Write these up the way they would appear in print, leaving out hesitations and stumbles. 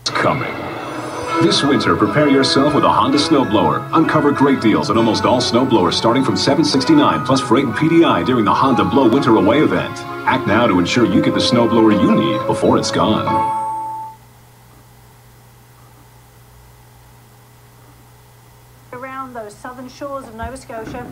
Coming. This winter, prepare yourself with a Honda snowblower. Uncover great deals on almost all snowblowers starting from $769 plus freight and PDI during the Honda Blow Winter Away event. Act now to ensure you get the snowblower you need before it's gone. Around those southern shores of Nova Scotia,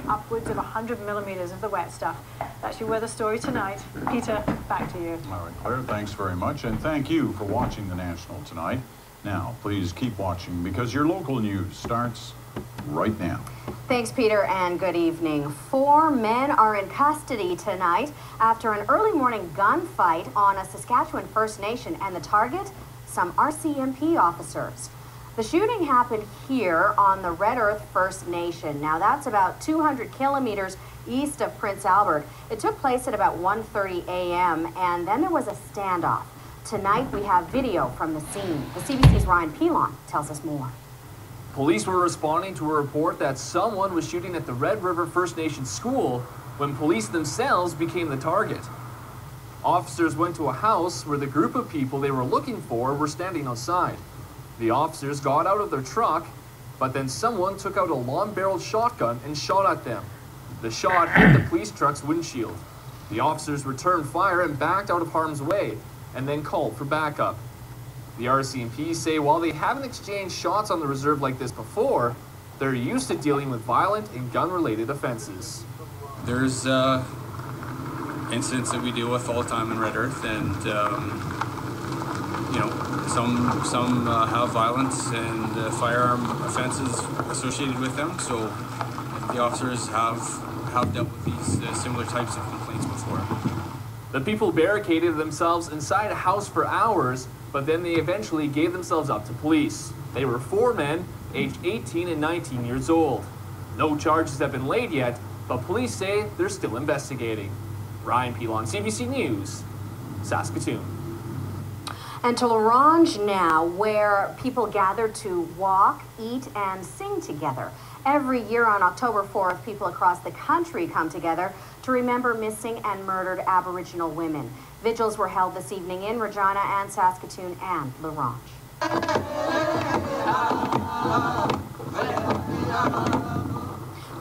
upwards of 100 millimeters of the wet stuff. That's your weather story tonight. Peter, back to you. All right, Claire, thanks very much, and thank you for watching the National tonight. Now, please keep watching because your local news starts right now. Thanks, Peter, and good evening. 4 men are in custody tonight after an early morning gunfight on a Saskatchewan First Nation, and the target, some RCMP officers. The shooting happened here on the Red Earth First Nation. Now, that's about 200 kilometers east of Prince Albert. It took place at about 1:30 a.m., and then there was a standoff. Tonight, we have video from the scene. The CBC's Ryan Pilon tells us more. Police were responding to a report that someone was shooting at the Red River First Nation school when police themselves became the target. Officers went to a house where the group of people they were looking for were standing outside. The officers got out of their truck, but then someone took out a long-barreled shotgun and shot at them. The shot hit the police truck's windshield. The officers returned fire and backed out of harm's way, and then called for backup. The RCMP say while they haven't exchanged shots on the reserve like this before, they're used to dealing with violent and gun-related offenses. There's incidents that we deal with all the time in Red Earth, and you know, some have violence and firearm offenses associated with them. So the officers have dealt with these similar types of complaints before. The people barricaded themselves inside a house for hours, but then they eventually gave themselves up to police. They were 4 men, aged 18 and 19 years old. No charges have been laid yet, but police say they're still investigating. Ryan Pilon, CBC News, Saskatoon. And to L'Orange now, where people gather to walk, eat, and sing together. Every year on October 4th, people across the country come together to remember missing and murdered Aboriginal women. Vigils were held this evening in Regina and Saskatoon and L'Orange.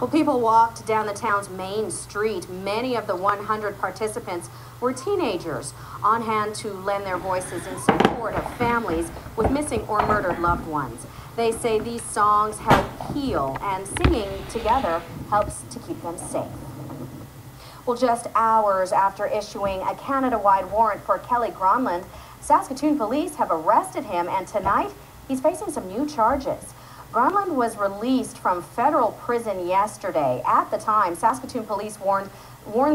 Well, people walked down the town's main street. Many of the 100 participants were teenagers on hand to lend their voices in support of families with missing or murdered loved ones. They say these songs help heal, and singing together helps to keep them safe. Well, just hours after issuing a Canada-wide warrant for Kelly Gronlund, Saskatoon police have arrested him, and tonight he's facing some new charges. Gronlund was released from federal prison yesterday. At the time, Saskatoon police warned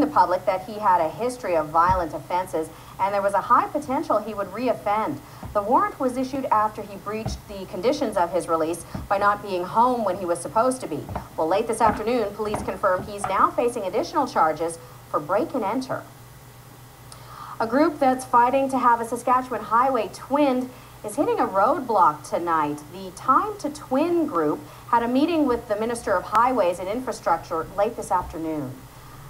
the public that he had a history of violent offenses, and there was a high potential he would reoffend. The warrant was issued after he breached the conditions of his release by not being home when he was supposed to be. Well, late this afternoon, police confirmed he's now facing additional charges for break and enter. A group that's fighting to have a Saskatchewan highway twinned is hitting a roadblock tonight. The Time to Twin group had a meeting with the Minister of Highways and Infrastructure late this afternoon.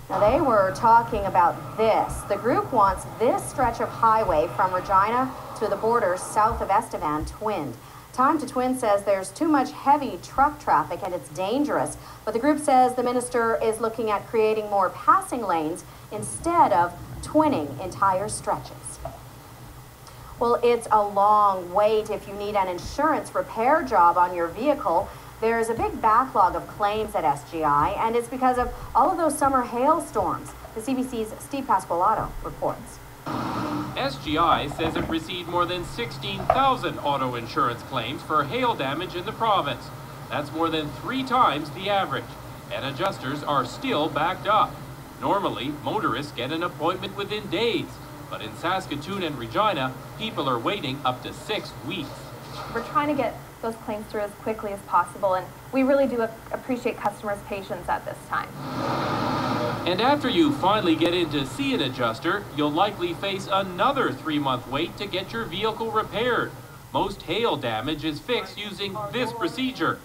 Now, they were talking about this. The group wants this stretch of highway from Regina to the border south of Estevan twinned. Time to Twin says there's too much heavy truck traffic and it's dangerous, but the group says the minister is looking at creating more passing lanes instead of twinning entire stretches. Well, it's a long wait if you need an insurance repair job on your vehicle. There's a big backlog of claims at SGI, and it's because of all of those summer hailstorms. The CBC's Steve Pasqualato reports. SGI says it received more than 16,000 auto insurance claims for hail damage in the province. That's more than 3 times the average, and adjusters are still backed up. Normally, motorists get an appointment within days, but in Saskatoon and Regina, people are waiting up to 6 weeks. We're trying to get those claims through as quickly as possible, and we really do appreciate customers' patience at this time. And after you finally get in to see an adjuster, you'll likely face another 3-month wait to get your vehicle repaired. Most hail damage is fixed using this procedure.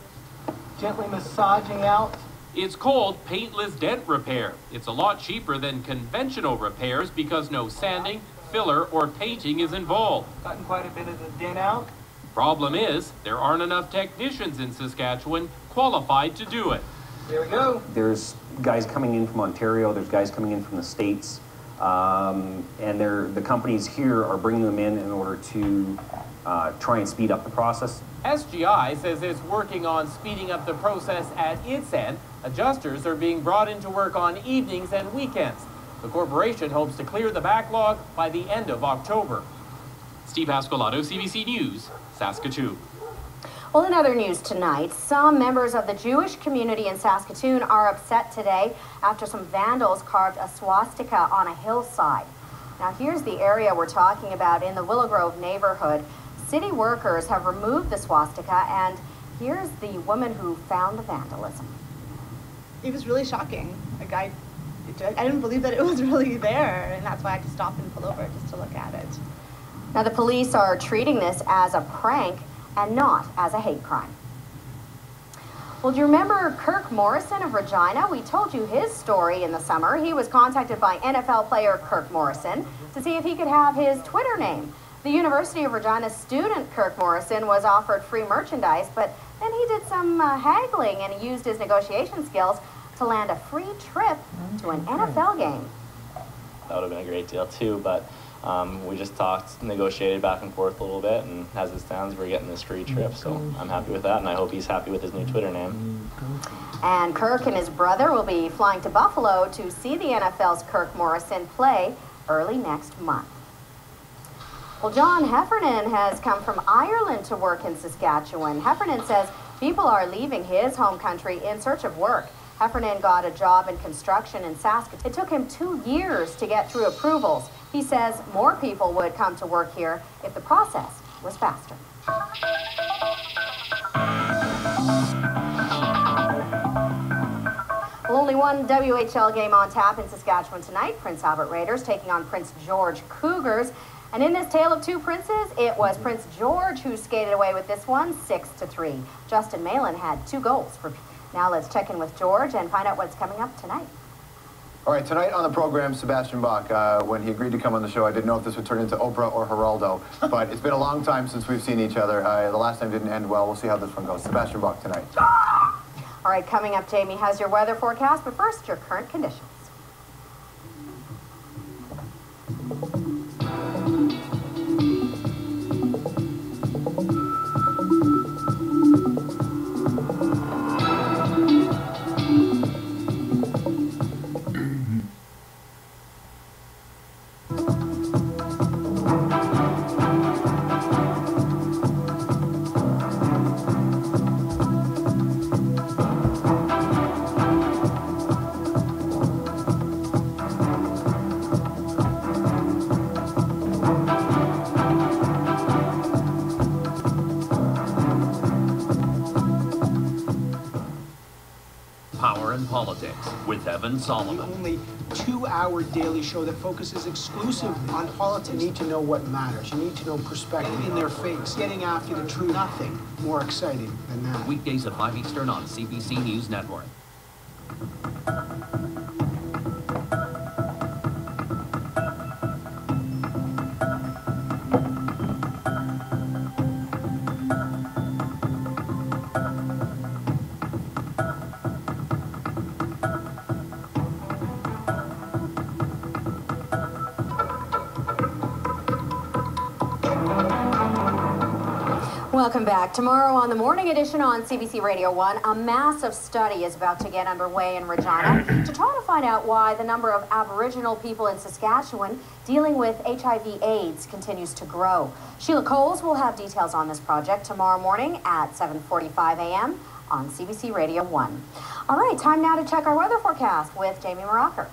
Gently massaging out. It's called paintless dent repair. It's a lot cheaper than conventional repairs because no sanding, filler or painting is involved. Gotten quite a bit of the din out. Problem is, there aren't enough technicians in Saskatchewan qualified to do it. There we go. There's guys coming in from Ontario, there's guys coming in from the States, and the companies here are bringing them in order to try and speed up the process. SGI says it's working on speeding up the process at its end. Adjusters are being brought into work on evenings and weekends. The corporation hopes to clear the backlog by the end of October. Steve Pasqualato, CBC News, Saskatchewan. Well, in other news tonight, some members of the Jewish community in Saskatoon are upset today after some vandals carved a swastika on a hillside. Now, here's the area we're talking about in the Willow Grove neighborhood. City workers have removed the swastika, and here's the woman who found the vandalism. It was really shocking. Like I didn't believe that it was really there, and that's why I had to stop and pull over just to look at it. Now, the police are treating this as a prank and not as a hate crime. Well, do you remember Kirk Morrison of Regina? We told you his story in the summer. He was contacted by NFL player Kirk Morrison to see if he could have his Twitter name. The University of Regina student Kirk Morrison was offered free merchandise, but then he did some haggling and he used his negotiation skills to land a free trip to an NFL game. That would have been a great deal too, but we just talked, negotiated back and forth a little bit, and as it stands, we're getting this free trip, so I'm happy with that, and I hope he's happy with his new Twitter name. And Kirk and his brother will be flying to Buffalo to see the NFL's Kirk Morrison play early next month. Well, John Heffernan has come from Ireland to work in Saskatchewan. Heffernan says people are leaving his home country in search of work. Heffernan got a job in construction in Saskatoon. It took him 2 years to get through approvals. He says more people would come to work here if the process was faster. Well, only one WHL game on tap in Saskatchewan tonight. Prince Albert Raiders taking on Prince George Cougars. And in this tale of two princes, it was Prince George who skated away with this one, 6-3. Justin Malin had 2 goals. Now let's check in with George and find out what's coming up tonight. All right, tonight on the program, Sebastian Bach, when he agreed to come on the show, I didn't know if this would turn into Oprah or Geraldo, but it's been a long time since we've seen each other. The last time didn't end well. We'll see how this one goes. Sebastian Bach tonight. All right, coming up, Jamie has your weather forecast, but first, your current conditions. Politics with Evan Solomon. The only 2-hour daily show that focuses exclusively on politics. You need to know what matters. You need to know perspective in their face. Getting after the truth. Nothing more exciting than that. Weekdays at 5 Eastern on CBC News Network. Welcome back. Tomorrow on the morning edition on CBC Radio 1, a massive study is about to get underway in Regina to try to find out why the number of Aboriginal people in Saskatchewan dealing with HIV/AIDS continues to grow. Sheila Coles will have details on this project tomorrow morning at 7:45 a.m. on CBC Radio 1. All right, time now to check our weather forecast with Jamie Maracher.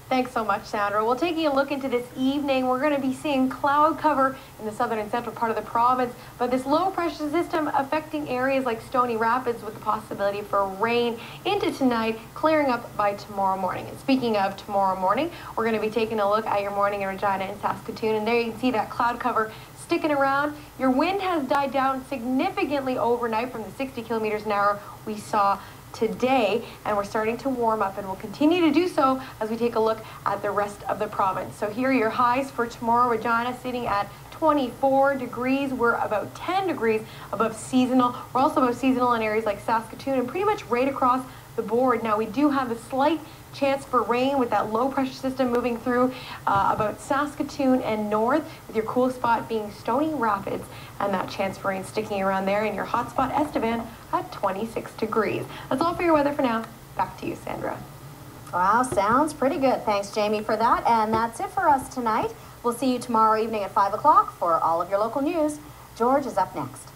Thanks so much, Sandra. Well, taking a look into this evening, we're going to be seeing cloud cover in the southern and central part of the province, but this low pressure system affecting areas like Stony Rapids with the possibility for rain into tonight, clearing up by tomorrow morning. And speaking of tomorrow morning, we're going to be taking a look at your morning in Regina and Saskatoon, and there you can see that cloud cover sticking around. Your wind has died down significantly overnight from the 60 kilometers an hour we saw today, and we're starting to warm up, and we'll continue to do so as we take a look at the rest of the province. So here are your highs for tomorrow. Regina sitting at 24 degrees. We're about 10 degrees above seasonal. We're also above seasonal in areas like Saskatoon and pretty much right across the board. Now, we do have a slight chance for rain with that low pressure system moving through about Saskatoon and north, with your cool spot being Stony Rapids, and that chance for rain sticking around there, and your hot spot Estevan at 26 degrees. That's all for your weather for now. Back to you, Sandra. Wow, sounds pretty good. Thanks, Jamie, for that. And that's it for us tonight. We'll see you tomorrow evening at 5 o'clock for all of your local news. George is up next.